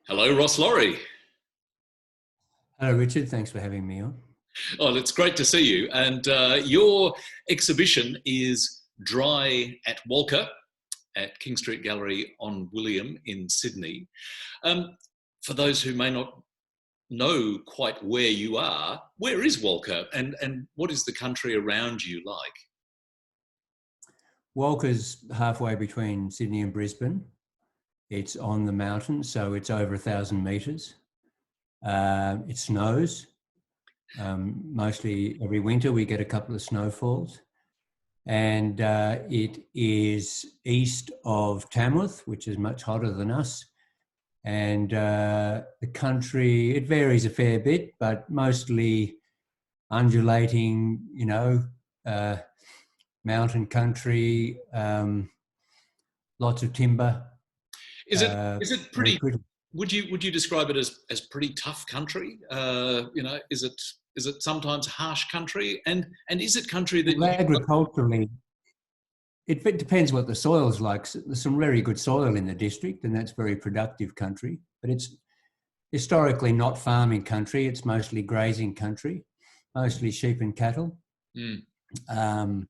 Hello, Ross Laurie. Hello, Richard. Thanks for having me on. Oh, it's great to see you. And your exhibition is Dry at Walcha at King Street Gallery on William in Sydney. Um, for those who may not know quite where you are, where is Walcha and what is the country around you like? Walcha's halfway between Sydney and Brisbane. It's on the mountain, so it's over 1,000 metres. It snows. Mostly every winter we get a couple of snowfalls. And it is east of Tamworth, which is much hotter than us. And the country, it varies a fair bit, but mostly undulating, mountain country, lots of timber. Is it Very pretty? pretty. Would you describe it as pretty tough country? Is it sometimes harsh country? And is it country that Well, you? agriculturally, it depends what the soil's like. There's some very good soil in the district, and that's very productive country. But it's historically not farming country. It's mostly grazing country, mostly sheep and cattle. Mm. Um,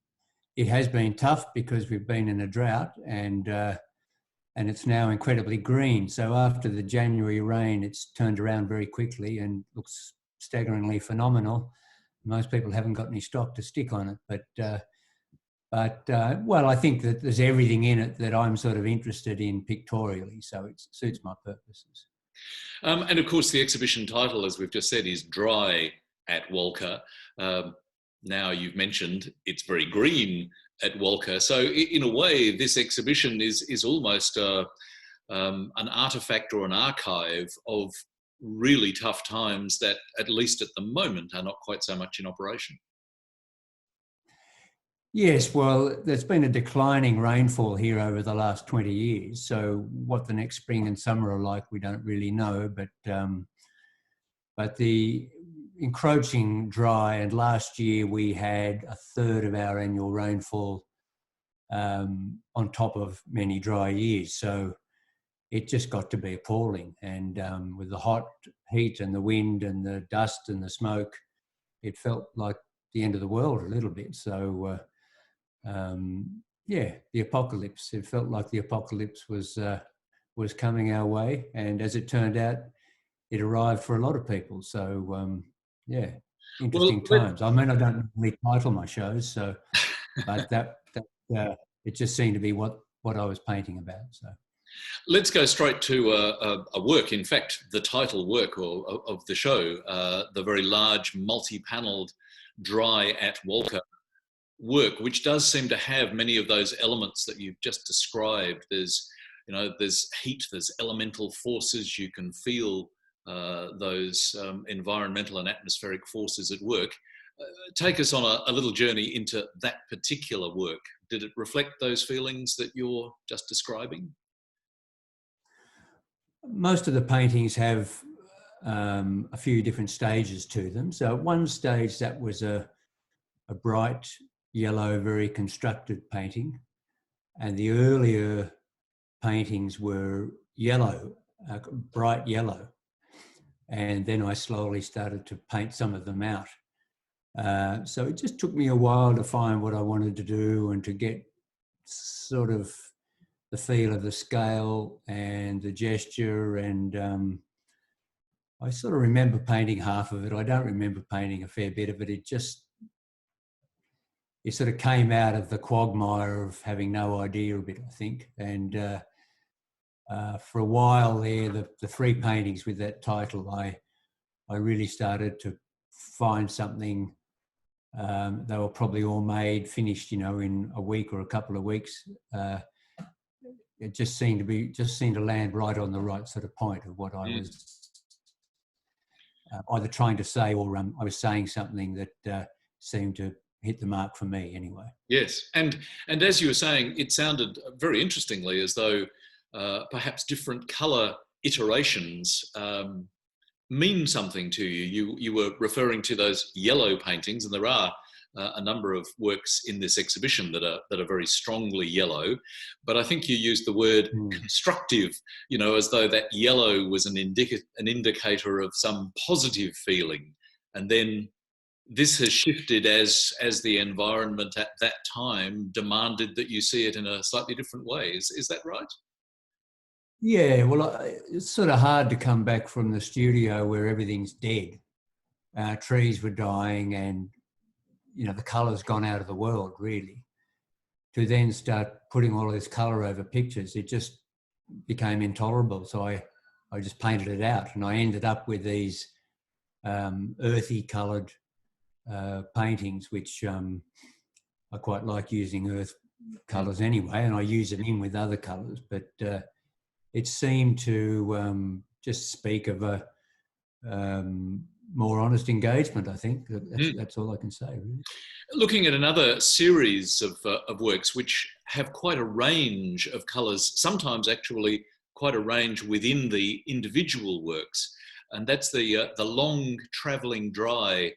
it has been tough because we've been in a drought, and it's now incredibly green. So after the January rain, it's turned around very quickly and looks staggeringly phenomenal. Most people haven't got any stock to stick on it, well, I think that there's everything in it that I'm sort of interested in pictorially, so it suits my purposes. And of course, the exhibition title, as we've just said, is Dry at Walcha. Um, Now you've mentioned it's very green at Walcha. So in a way, this exhibition is almost an artifact or an archive of really tough times that, at least at the moment, are not quite so much in operation. Yes, well, there's been a declining rainfall here over the last 20 years. So what the next spring and summer are like, we don't really know. But the encroaching dry, and last year we had a third of our annual rainfall on top of many dry years. So it just got to be appalling. And with the hot heat and the wind and the dust and the smoke, it felt like the end of the world a little bit. So the apocalypse. It felt like the apocalypse was coming our way, and as it turned out, it arrived for a lot of people. So Well, interesting times. I mean, I don't really title my shows, but it just seemed to be what I was painting about. So let's go straight to a work. In fact, the title work of the show, the very large multi-panelled Dry at Walcha work, which does seem to have many of those elements that you've just described. There's heat, there's elemental forces. You can feel those environmental and atmospheric forces at work. Take us on a little journey into that particular work. Did it reflect those feelings that you're just describing? most of the paintings have a few different stages to them. So at one stage, that was a bright yellow, very constructed painting. And the earlier paintings were yellow, bright yellow. And then I slowly started to paint some of them out. So it just took me a while to find what I wanted to do and to get sort of the feel of the scale and the gesture. And I sort of remember painting half of it. I don't remember painting a fair bit of it. It sort of came out of the quagmire of having no idea a bit, I think. And for a while there, the three paintings with that title, I really started to find something. They were probably all finished, in a week or a couple of weeks. It just seemed to land right on the right sort of point of what I was either trying to say, or I was saying something that seemed to hit the mark for me anyway. Yes, and as you were saying, it sounded very interestingly as though perhaps different colour iterations mean something to you. You were referring to those yellow paintings, and there are a number of works in this exhibition that are very strongly yellow, but I think you used the word constructive, as though that yellow was an indicator of some positive feeling, and then this has shifted as the environment at that time demanded that you see it in a slightly different way. Is that right? Yeah, well, it's sort of hard to come back from the studio where everything's dead. Trees were dying and, the colour's gone out of the world, really. To then start putting all this colour over pictures, it just became intolerable. So I just painted it out, and I ended up with these earthy coloured paintings, which I quite like using earth colours anyway, and I use them in with other colours. But it seemed to just speak of a more honest engagement, I think. That's all I can say, really. Looking at another series of works which have quite a range of colours, sometimes actually quite a range within the individual works, and that's the long travelling dry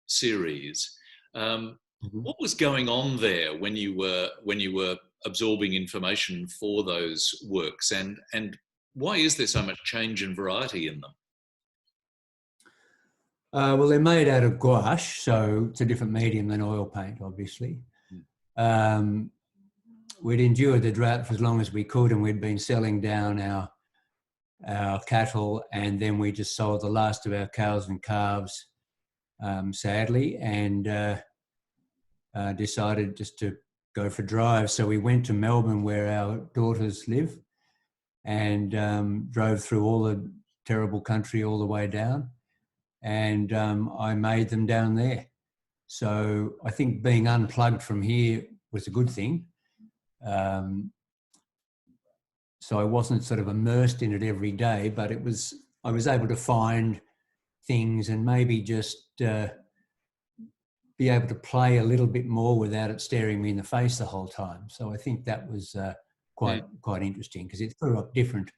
series. What was going on there when you were absorbing information for those works, and why is there so much change and variety in them? Well, they're made out of gouache, so it's a different medium than oil paint, obviously. We'd endured the drought for as long as we could, and we'd been selling down our cattle, and then we just sold the last of our cows and calves, sadly, and decided just to go for drives. So we went to Melbourne, where our daughters live, and drove through all the terrible country all the way down, and I made them down there. So I think being unplugged from here was a good thing. So I wasn't sort of immersed in it every day, but I was able to find things and maybe just be able to play a little bit more without it staring me in the face the whole time. So I think that was quite interesting, because it threw up different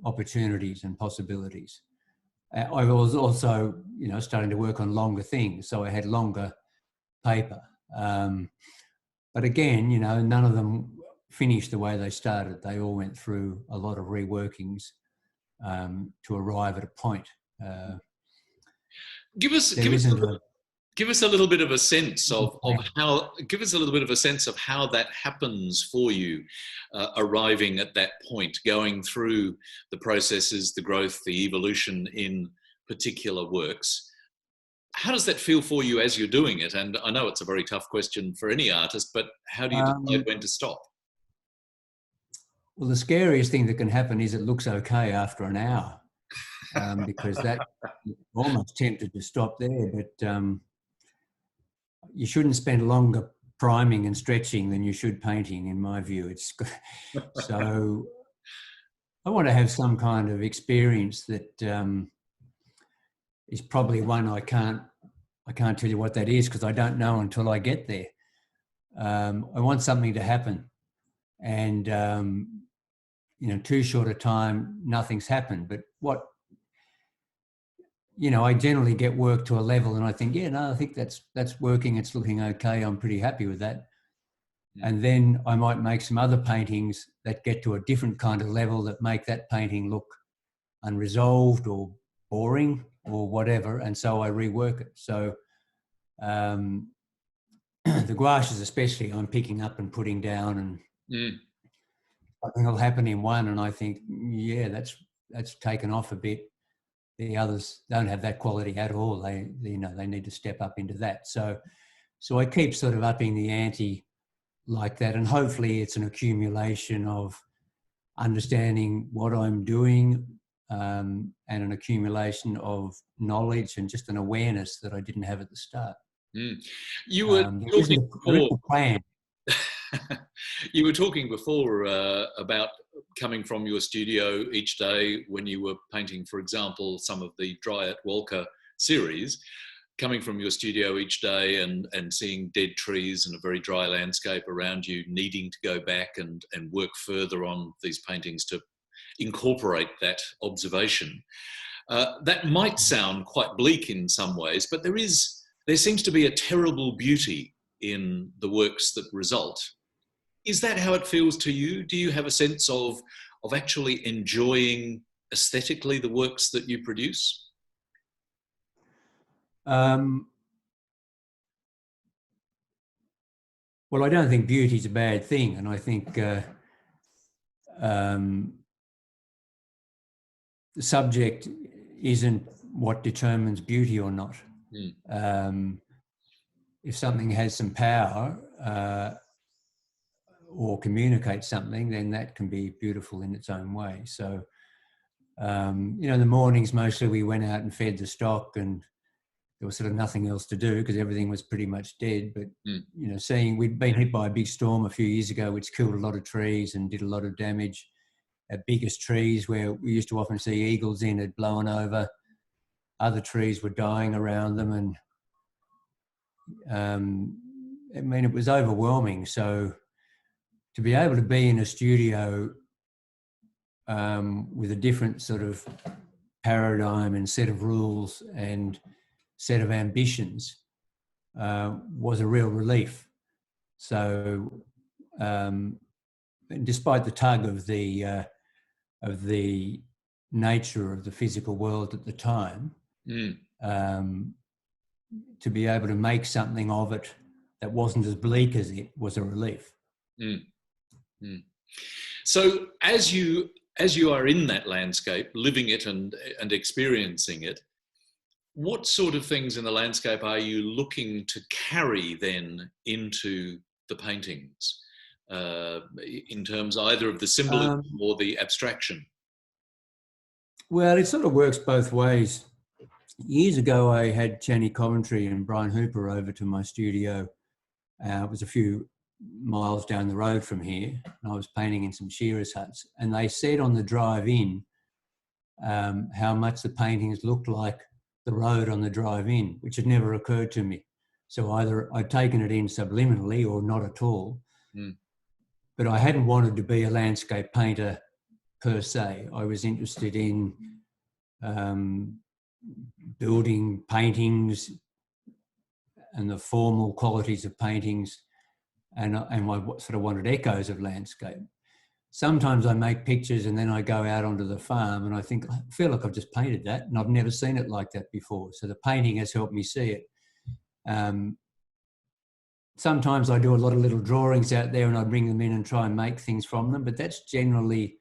opportunities and possibilities. I was also, starting to work on longer things, so I had longer paper. But again, none of them finished the way they started. They all went through a lot of reworkings to arrive at a point. Give us a little bit of a sense of how. Give us a little bit of a sense of how that happens for you, arriving at that point, going through the processes, the growth, the evolution in particular works. How does that feel for you as you're doing it? And I know it's a very tough question for any artist, but how do you decide when to stop? Well, the scariest thing that can happen is it looks okay after an hour, because that you're almost tempted to stop there. But you shouldn't spend longer priming and stretching than you should painting, in my view. So I want to have some kind of experience that is probably one I can't tell you what that is, because I don't know until I get there. I want something to happen, and too short a time, nothing's happened. But I generally get work to a level and I think, I think that's working. It's looking okay. I'm pretty happy with that. And then I might make some other paintings that get to a different kind of level that make that painting look unresolved or boring or whatever. And so I rework it. So the gouaches especially, I'm picking up and putting down, and something will happen in one and I think, that's taken off a bit. The others don't have that quality at all. They need to step up into that. So I keep sort of upping the ante like that, and hopefully it's an accumulation of understanding what I'm doing, and an accumulation of knowledge and just an awareness that I didn't have at the start. You were talking before. Plan. You were talking before about coming from your studio each day when you were painting, for example, some of the Dry at Walcha series, coming from your studio each day and seeing dead trees and a very dry landscape around you, needing to go back and work further on these paintings to incorporate that observation. That might sound quite bleak in some ways, but there is there seems to be a terrible beauty in the works that result. Is that how it feels to you? Do you have a sense of actually enjoying aesthetically the works that you produce? Well, I don't think beauty is a bad thing, and I think the subject isn't what determines beauty or not. If something has some power or communicates something, then that can be beautiful in its own way. So, you know, in the mornings, mostly we went out and fed the stock, and there was sort of nothing else to do because everything was pretty much dead. But, you know, we'd been hit by a big storm a few years ago, which killed a lot of trees and did a lot of damage. Our biggest trees, where we used to often see eagles in, had blown over. Other trees were dying around them. And, I mean, it was overwhelming. So to be able to be in a studio with a different sort of paradigm and set of rules and set of ambitions was a real relief. So despite the tug of the nature of the physical world at the time, to be able to make something of it that wasn't as bleak as it was a relief. So as you are in that landscape, living it and experiencing it, what sort of things in the landscape are you looking to carry then into the paintings, in terms either of the symbolism or the abstraction? Well, it sort of works both ways. Years ago, I had Channy Coventry and Brian Hooper over to my studio. It was a few miles down the road from here, and I was painting in some shearers' huts. And they said on the drive in how much the paintings looked like the road on the drive in, which had never occurred to me. So either I'd taken it in subliminally or not at all. But I hadn't wanted to be a landscape painter per se. I was interested in building paintings and the formal qualities of paintings, and I sort of wanted echoes of landscape. Sometimes I make pictures and then I go out onto the farm and I feel like I've just painted that, and I've never seen it like that before. So the painting has helped me see it. Sometimes I do a lot of little drawings out there and I bring them in and try and make things from them, but that's generally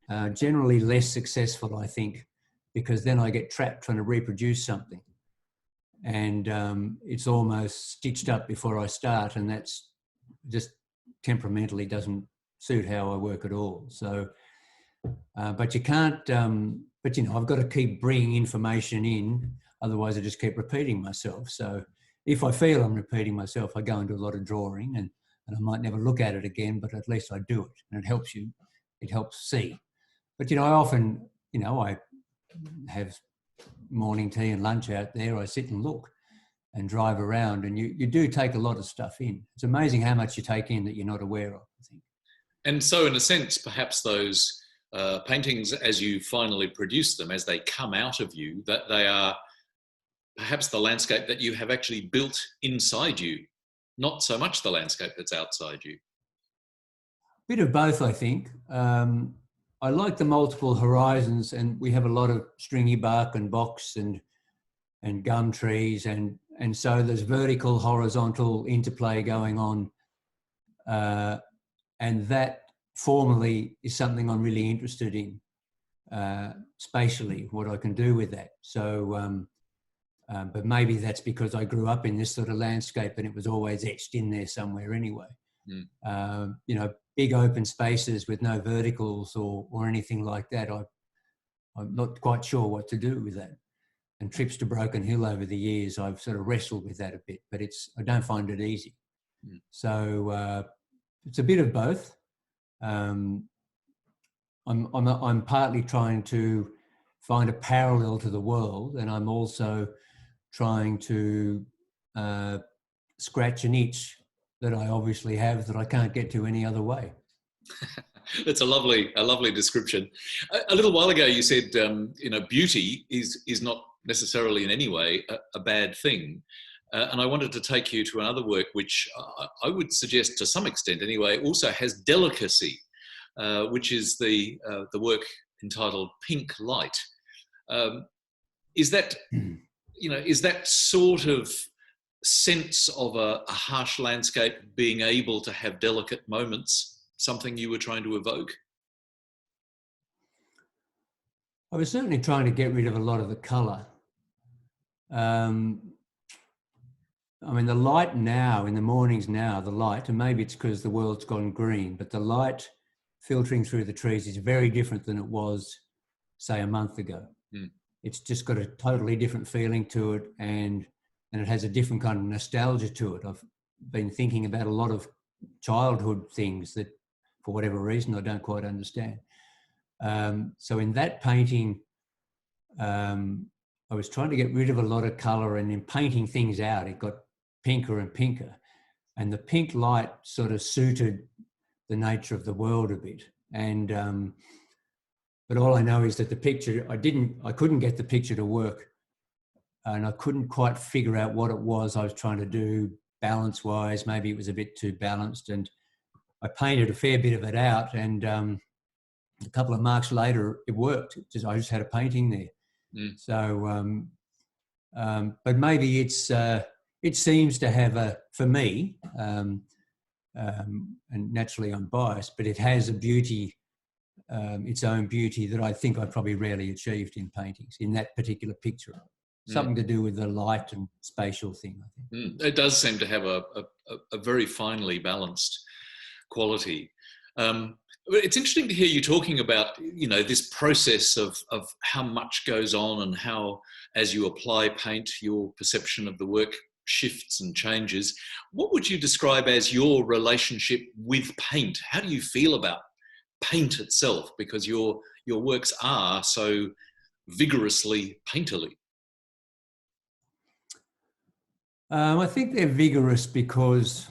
less successful, I think, because then I get trapped trying to reproduce something. And it's almost stitched up before I start, and that's just temperamentally doesn't suit how I work at all. So, but you can't, but you know, I've got to keep bringing information in, otherwise I just keep repeating myself. So if I feel I'm repeating myself, I go into a lot of drawing, and I might never look at it again, but at least I do it, and it helps see. But, you know, I often, you know, I have morning tea and lunch out there, I sit and look and drive around, and you do take a lot of stuff in. It's amazing how much you take in that you're not aware of, I think. And so in a sense, perhaps those paintings, as you finally produce them, as they come out of you, that they are perhaps the landscape that you have actually built inside you, not so much the landscape that's outside you. Bit of both, I think. I like the multiple horizons, and we have a lot of stringy bark and box and gum trees, and so there's vertical, horizontal interplay going on, and that formally is something I'm really interested in, spatially, what I can do with that. So, but maybe that's because I grew up in this sort of landscape and it was always etched in there somewhere anyway. You know, big open spaces with no verticals or anything like that, I'm not quite sure what to do with that. And trips to Broken Hill over the years, I've sort of wrestled with that a bit, but I don't find it easy. So it's a bit of both. I'm partly trying to find a parallel to the world, and I'm also trying to scratch an itch that I obviously have that I can't get to any other way. That's a lovely description. A little while ago, you said, you know, beauty is not necessarily in any way a bad thing. And I wanted to take you to another work which I would suggest to some extent anyway also has Delicacy, which is the work entitled Pink Light. Is that, is that sort of sense of a harsh landscape being able to have delicate moments something you were trying to evoke? I was certainly trying to get rid of a lot of the colour. I mean, the light now, in the mornings now, the light, and maybe it's because the world's gone green, but the light filtering through the trees is very different than it was, say, a month ago. Mm. It's just got a totally different feeling to it, and it has a different kind of nostalgia to it. I've been thinking about a lot of childhood things that, for whatever reason, I don't quite understand. So in that painting, I was trying to get rid of a lot of colour, and in painting things out, it got pinker and pinker. And the pink light sort of suited the nature of the world a bit. And but all I know is that the picture, I couldn't get the picture to work, and I couldn't quite figure out what it was I was trying to do balance-wise. Maybe it was a bit too balanced, and I painted a fair bit of it out, and a couple of marks later, it worked. I just had a painting there. Mm. So, but maybe it seems to have for me, and naturally I'm biased, but it has a beauty, its own beauty that I think I probably rarely achieved in paintings, in that particular picture. Something to do with the light and spatial thing, I think. It does seem to have a very finely balanced quality. It's interesting to hear you talking about, this process of how much goes on and how, as you apply paint, your perception of the work shifts and changes. What would you describe as your relationship with paint? How do you feel about paint itself? Because your works are so vigorously painterly. I think they're vigorous because,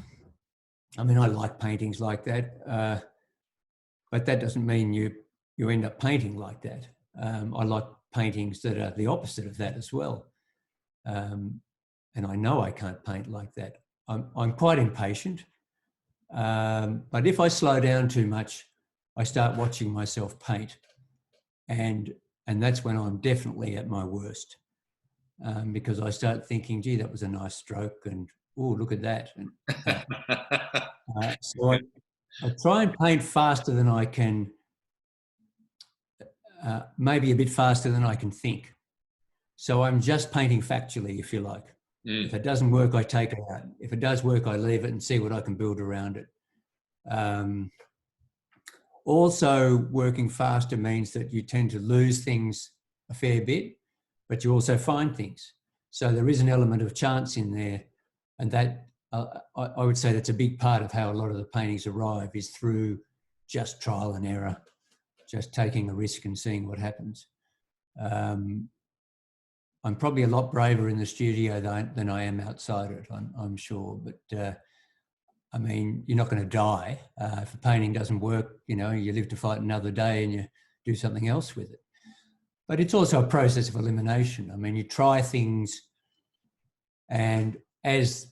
I like paintings like that. But that doesn't mean you end up painting like that. I like paintings that are the opposite of that as well. And I know I can't paint like that. I'm quite impatient. But if I slow down too much, I start watching myself paint. And that's when I'm definitely at my worst. Because I start thinking, gee, that was a nice stroke. And, oh, look at that. And, so I try and paint faster than I can, maybe a bit faster than I can think. So I'm just painting factually, if you like. Mm. If it doesn't work, I take it out. If it does work, I leave it and see what I can build around it. Also, working faster means that you tend to lose things a fair bit, but you also find things. So there is an element of chance in there, and that I would say that's a big part of how a lot of the paintings arrive, is through just trial and error, just taking a risk and seeing what happens. I'm probably a lot braver in the studio than I am outside it, I'm sure. But you're not going to die. If a painting doesn't work, you live to fight another day and you do something else with it. But it's also a process of elimination. You try things, and as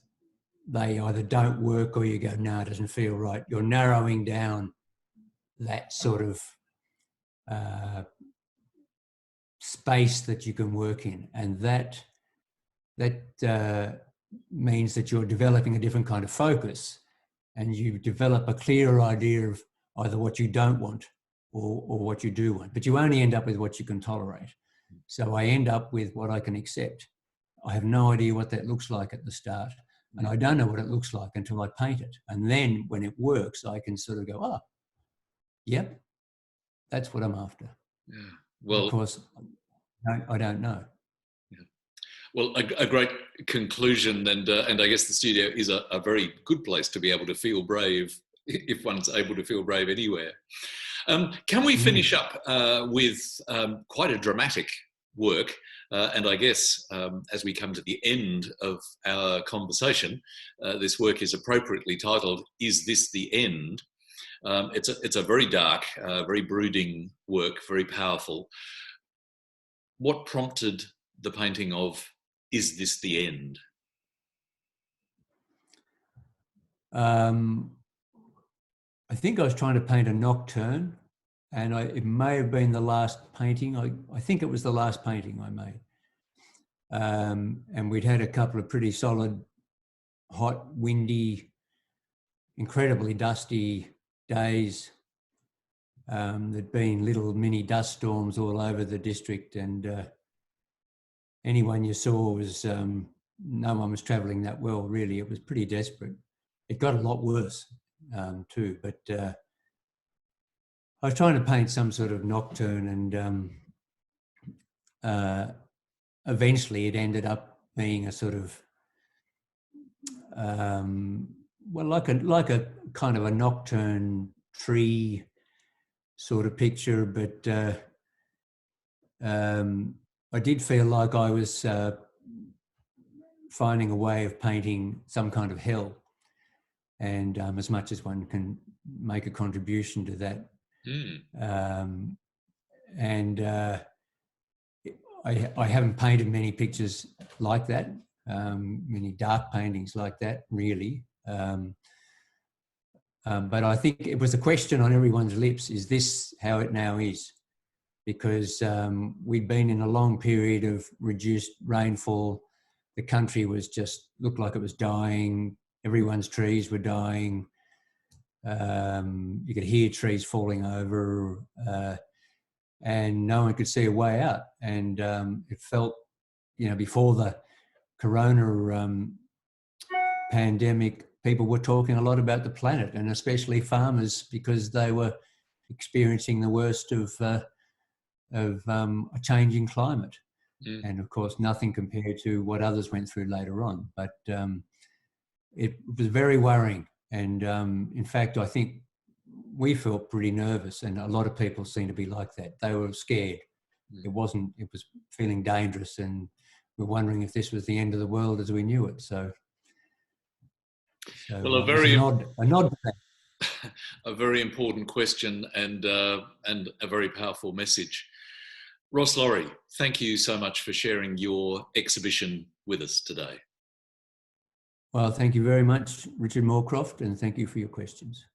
they either don't work or you go, no, it doesn't feel right, you're narrowing down that sort of space that you can work in. And that means that you're developing a different kind of focus, and you develop a clearer idea of either what you don't want or what you do want. But you only end up with what you can tolerate. So I end up with what I can accept. I have no idea what that looks like at the start. And I don't know what it looks like until I paint it. And then when it works, I can sort of go, yep, that's what I'm after. Yeah. Well, of course, I don't know. Yeah. Well, a great conclusion, and I guess the studio is a very good place to be able to feel brave, if one's able to feel brave anywhere. Can we finish up with quite a dramatic work? And I guess as we come to the end of our conversation, this work is appropriately titled, Is This the End? It's a very dark, very brooding work, very powerful. What prompted the painting of Is This the End? I think I was trying to paint a nocturne, and it may have been the last painting. I think it was the last painting I made. And we'd had a couple of pretty solid, hot, windy, incredibly dusty days. There'd been little mini dust storms all over the district, and anyone you saw was, no one was travelling that well, really. It was pretty desperate. It got a lot worse too, but I was trying to paint some sort of nocturne, and eventually it ended up being a sort of, well, like a kind of a nocturne tree sort of picture, but I did feel like I was finding a way of painting some kind of hell, and as much as one can make a contribution to that. And I haven't painted many pictures like that, many dark paintings like that, really. But I think it was a question on everyone's lips: is this how it now is? Because we'd been in a long period of reduced rainfall. The country was just looked like it was dying. Everyone's trees were dying. You could hear trees falling over, and no one could see a way out. And it felt, before the corona pandemic, people were talking a lot about the planet, and especially farmers, because they were experiencing the worst of a changing climate. And of course, nothing compared to what others went through later on. But it was very worrying. And in fact, I think we felt pretty nervous, and a lot of people seemed to be like that. They were scared. It was feeling dangerous, and we're wondering if this was the end of the world as we knew it. So well, a nod to that. A very important question, and a very powerful message. Ross Laurie, thank you so much for sharing your exhibition with us today. Well, thank you very much, Richard Morecroft, and thank you for your questions.